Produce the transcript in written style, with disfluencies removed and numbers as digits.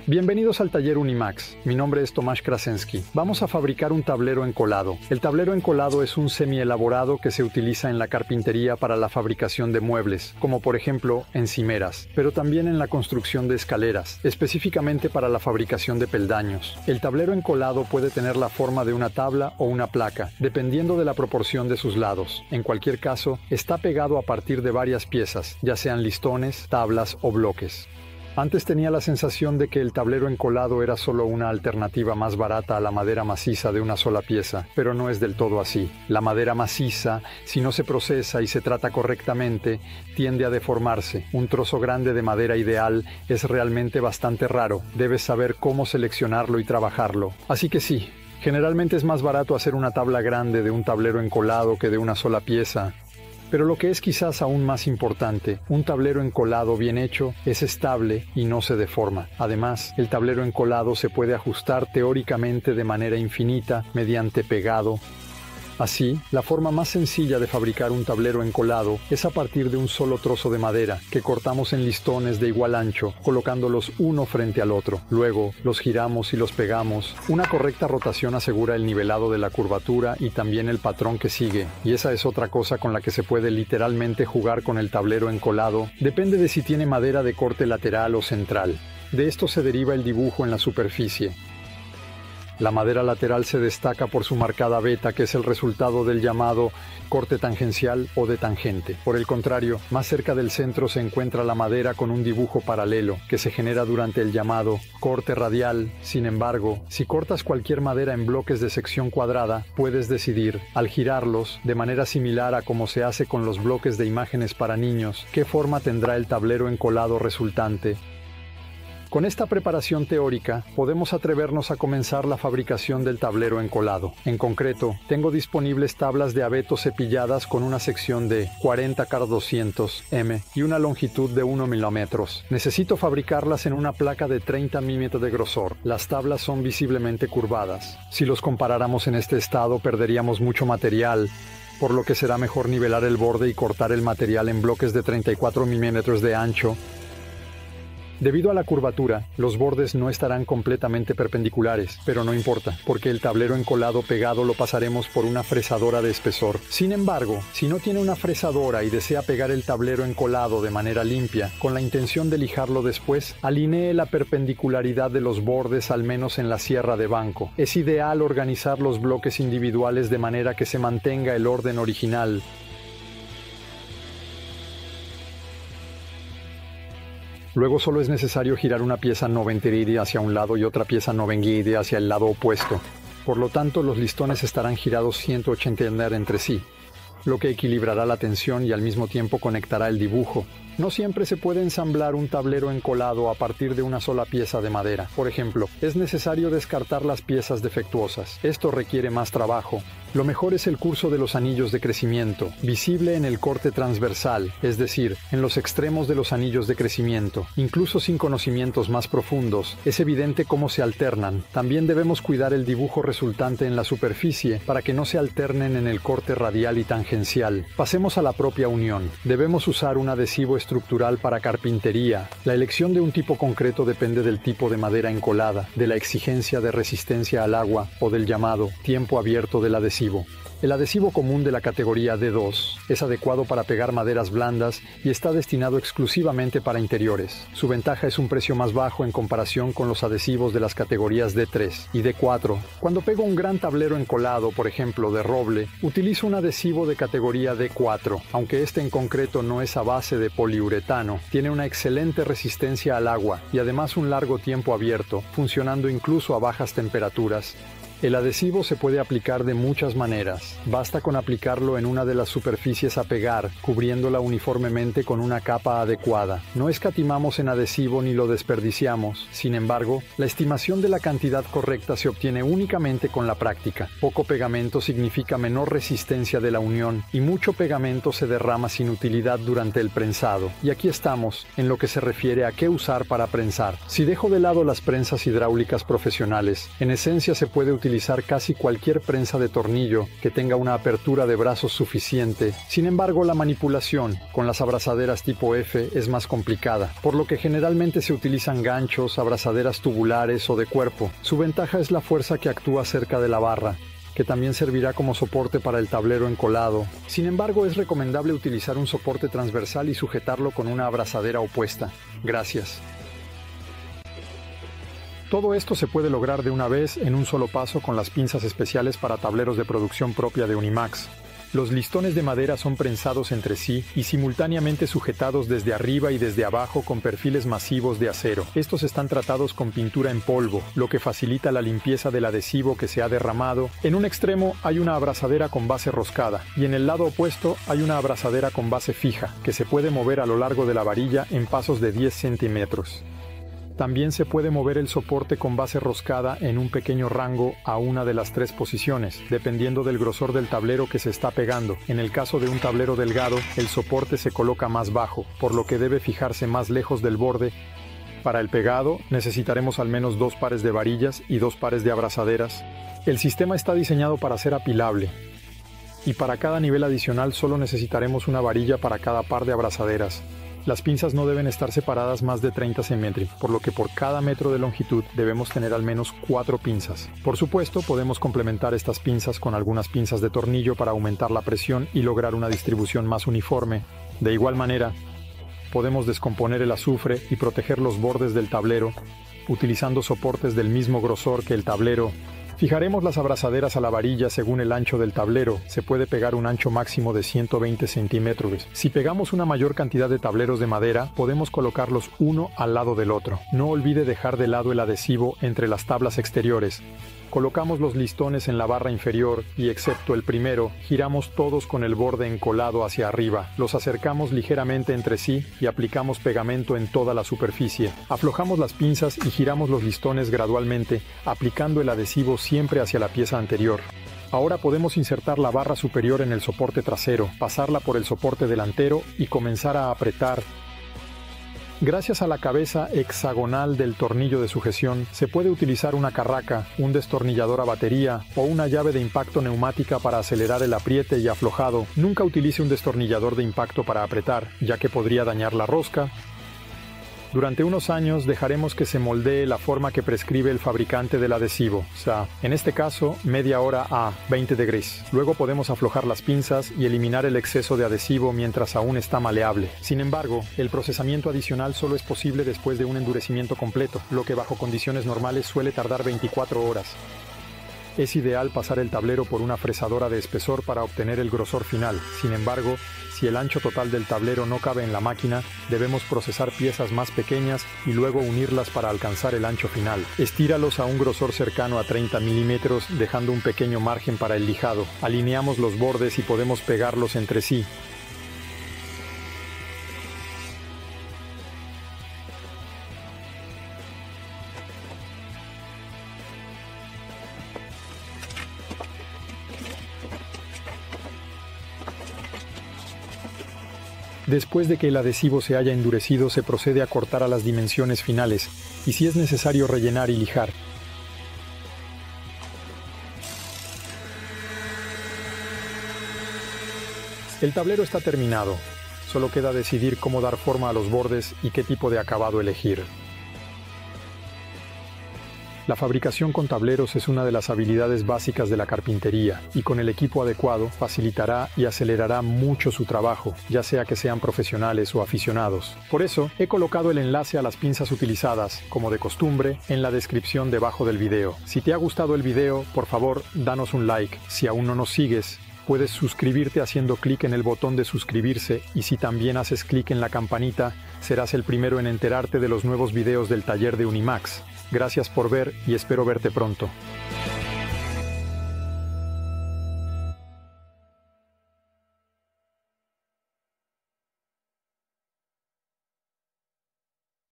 Bienvenidos al taller Unimax. Mi nombre es Tomasz Krasensky. Vamos a fabricar un tablero encolado. El tablero encolado es un semi-elaborado que se utiliza en la carpintería para la fabricación de muebles, como por ejemplo encimeras, pero también en la construcción de escaleras, específicamente para la fabricación de peldaños. El tablero encolado puede tener la forma de una tabla o una placa, dependiendo de la proporción de sus lados. En cualquier caso, está pegado a partir de varias piezas, ya sean listones, tablas o bloques. Antes tenía la sensación de que el tablero encolado era solo una alternativa más barata a la madera maciza de una sola pieza, pero no es del todo así. La madera maciza, si no se procesa y se trata correctamente, tiende a deformarse. Un trozo grande de madera ideal es realmente bastante raro. Debes saber cómo seleccionarlo y trabajarlo. Así que sí, generalmente es más barato hacer una tabla grande de un tablero encolado que de una sola pieza. Pero lo que es quizás aún más importante, un tablero encolado bien hecho es estable y no se deforma. Además, el tablero encolado se puede ajustar teóricamente de manera infinita mediante pegado. Así, la forma más sencilla de fabricar un tablero encolado es a partir de un solo trozo de madera que cortamos en listones de igual ancho, colocándolos uno frente al otro. Luego, los giramos y los pegamos. Una correcta rotación asegura el nivelado de la curvatura y también el patrón que sigue. Y esa es otra cosa con la que se puede literalmente jugar con el tablero encolado. Depende de si tiene madera de corte lateral o central. De esto se deriva el dibujo en la superficie. La madera lateral se destaca por su marcada veta, que es el resultado del llamado corte tangencial o de tangente. Por el contrario, más cerca del centro se encuentra la madera con un dibujo paralelo, que se genera durante el llamado corte radial. Sin embargo, si cortas cualquier madera en bloques de sección cuadrada, puedes decidir, al girarlos, de manera similar a como se hace con los bloques de imágenes para niños, qué forma tendrá el tablero encolado resultante. Con esta preparación teórica, podemos atrevernos a comenzar la fabricación del tablero encolado. En concreto, tengo disponibles tablas de abeto cepilladas con una sección de 40x200 m y una longitud de 1 milímetros. Necesito fabricarlas en una placa de 30 milímetros de grosor. Las tablas son visiblemente curvadas. Si los comparáramos en este estado, perderíamos mucho material, por lo que será mejor nivelar el borde y cortar el material en bloques de 34 milímetros de ancho. Debido a la curvatura, los bordes no estarán completamente perpendiculares, pero no importa, porque el tablero encolado pegado lo pasaremos por una fresadora de espesor. Sin embargo, si no tiene una fresadora y desea pegar el tablero encolado de manera limpia, con la intención de lijarlo después, alinee la perpendicularidad de los bordes al menos en la sierra de banco. Es ideal organizar los bloques individuales de manera que se mantenga el orden original. Luego solo es necesario girar una pieza 90 grados hacia un lado y otra pieza 90 grados hacia el lado opuesto. Por lo tanto, los listones estarán girados 180 grados entre sí, lo que equilibrará la tensión y al mismo tiempo conectará el dibujo. No siempre se puede ensamblar un tablero encolado a partir de una sola pieza de madera. Por ejemplo, es necesario descartar las piezas defectuosas. Esto requiere más trabajo. Lo mejor es el curso de los anillos de crecimiento, visible en el corte transversal, es decir, en los extremos de los anillos de crecimiento. Incluso sin conocimientos más profundos, es evidente cómo se alternan. También debemos cuidar el dibujo resultante en la superficie para que no se alternen en el corte radial y tangencial. Pasemos a la propia unión. Debemos usar un adhesivo estructural para carpintería. La elección de un tipo concreto depende del tipo de madera encolada, de la exigencia de resistencia al agua o del llamado tiempo abierto del adhesivo. El adhesivo común de la categoría D2 es adecuado para pegar maderas blandas y está destinado exclusivamente para interiores. Su ventaja es un precio más bajo en comparación con los adhesivos de las categorías D3 y D4. Cuando pego un gran tablero encolado, por ejemplo de roble, utilizo un adhesivo de categoría D4. Aunque este en concreto no es a base de poliuretano, tiene una excelente resistencia al agua y además un largo tiempo abierto, funcionando incluso a bajas temperaturas. El adhesivo se puede aplicar de muchas maneras. Basta con aplicarlo en una de las superficies a pegar, cubriéndola uniformemente con una capa adecuada. No escatimamos en adhesivo ni lo desperdiciamos. Sin embargo, la estimación de la cantidad correcta se obtiene únicamente con la práctica. Poco pegamento significa menor resistencia de la unión y mucho pegamento se derrama sin utilidad durante el prensado. Y aquí estamos, en lo que se refiere a qué usar para prensar. Si dejo de lado las prensas hidráulicas profesionales, en esencia se puede utilizar utilizar casi cualquier prensa de tornillo que tenga una apertura de brazos suficiente. Sin embargo, la manipulación con las abrazaderas tipo F es más complicada, por lo que generalmente se utilizan ganchos, abrazaderas tubulares o de cuerpo. Su ventaja es la fuerza que actúa cerca de la barra, que también servirá como soporte para el tablero encolado. Sin embargo, es recomendable utilizar un soporte transversal y sujetarlo con una abrazadera opuesta. Gracias. Todo esto se puede lograr de una vez en un solo paso con las pinzas especiales para tableros de producción propia de Unimax. Los listones de madera son prensados entre sí y simultáneamente sujetados desde arriba y desde abajo con perfiles masivos de acero. Estos están tratados con pintura en polvo, lo que facilita la limpieza del adhesivo que se ha derramado. En un extremo hay una abrazadera con base roscada y en el lado opuesto hay una abrazadera con base fija, que se puede mover a lo largo de la varilla en pasos de 10 centímetros. También se puede mover el soporte con base roscada en un pequeño rango a una de las tres posiciones, dependiendo del grosor del tablero que se está pegando. En el caso de un tablero delgado, el soporte se coloca más bajo, por lo que debe fijarse más lejos del borde. Para el pegado, necesitaremos al menos 2 pares de varillas y 2 pares de abrazaderas. El sistema está diseñado para ser apilable, y para cada nivel adicional solo necesitaremos una varilla para cada par de abrazaderas. Las pinzas no deben estar separadas más de 30 centímetros, por lo que por cada metro de longitud debemos tener al menos 4 pinzas. Por supuesto, podemos complementar estas pinzas con algunas pinzas de tornillo para aumentar la presión y lograr una distribución más uniforme. De igual manera, podemos descomponer el azufre y proteger los bordes del tablero, utilizando soportes del mismo grosor que el tablero. Fijaremos las abrazaderas a la varilla según el ancho del tablero. Se puede pegar un ancho máximo de 120 centímetros. Si pegamos una mayor cantidad de tableros de madera, podemos colocarlos uno al lado del otro. No olvide dejar de lado el adhesivo entre las tablas exteriores. Colocamos los listones en la barra inferior y, excepto el primero, giramos todos con el borde encolado hacia arriba. Los acercamos ligeramente entre sí y aplicamos pegamento en toda la superficie. Aflojamos las pinzas y giramos los listones gradualmente, aplicando el adhesivo siempre hacia la pieza anterior. Ahora podemos insertar la barra superior en el soporte trasero, pasarla por el soporte delantero y comenzar a apretar. Gracias a la cabeza hexagonal del tornillo de sujeción, se puede utilizar una carraca, un destornillador a batería o una llave de impacto neumática para acelerar el apriete y aflojado. Nunca utilice un destornillador de impacto para apretar, ya que podría dañar la rosca. Durante unos años dejaremos que se moldee la forma que prescribe el fabricante del adhesivo, o sea, en este caso, media hora a 20 degrees. Luego podemos aflojar las pinzas y eliminar el exceso de adhesivo mientras aún está maleable. Sin embargo, el procesamiento adicional solo es posible después de un endurecimiento completo, lo que bajo condiciones normales suele tardar 24 horas. Es ideal pasar el tablero por una fresadora de espesor para obtener el grosor final. Sin embargo, si el ancho total del tablero no cabe en la máquina, debemos procesar piezas más pequeñas y luego unirlas para alcanzar el ancho final. Estíralos a un grosor cercano a 30 milímetros, dejando un pequeño margen para el lijado. Alineamos los bordes y podemos pegarlos entre sí. Después de que el adhesivo se haya endurecido, se procede a cortar a las dimensiones finales y si es necesario rellenar y lijar. El tablero está terminado, solo queda decidir cómo dar forma a los bordes y qué tipo de acabado elegir. La fabricación con tableros es una de las habilidades básicas de la carpintería y con el equipo adecuado facilitará y acelerará mucho su trabajo, ya sea que sean profesionales o aficionados. Por eso, he colocado el enlace a las pinzas utilizadas, como de costumbre, en la descripción debajo del video. Si te ha gustado el video, por favor, danos un like. Si aún no nos sigues, puedes suscribirte haciendo clic en el botón de suscribirse y si también haces clic en la campanita, serás el primero en enterarte de los nuevos videos del taller de Unimax. Gracias por ver y espero verte pronto.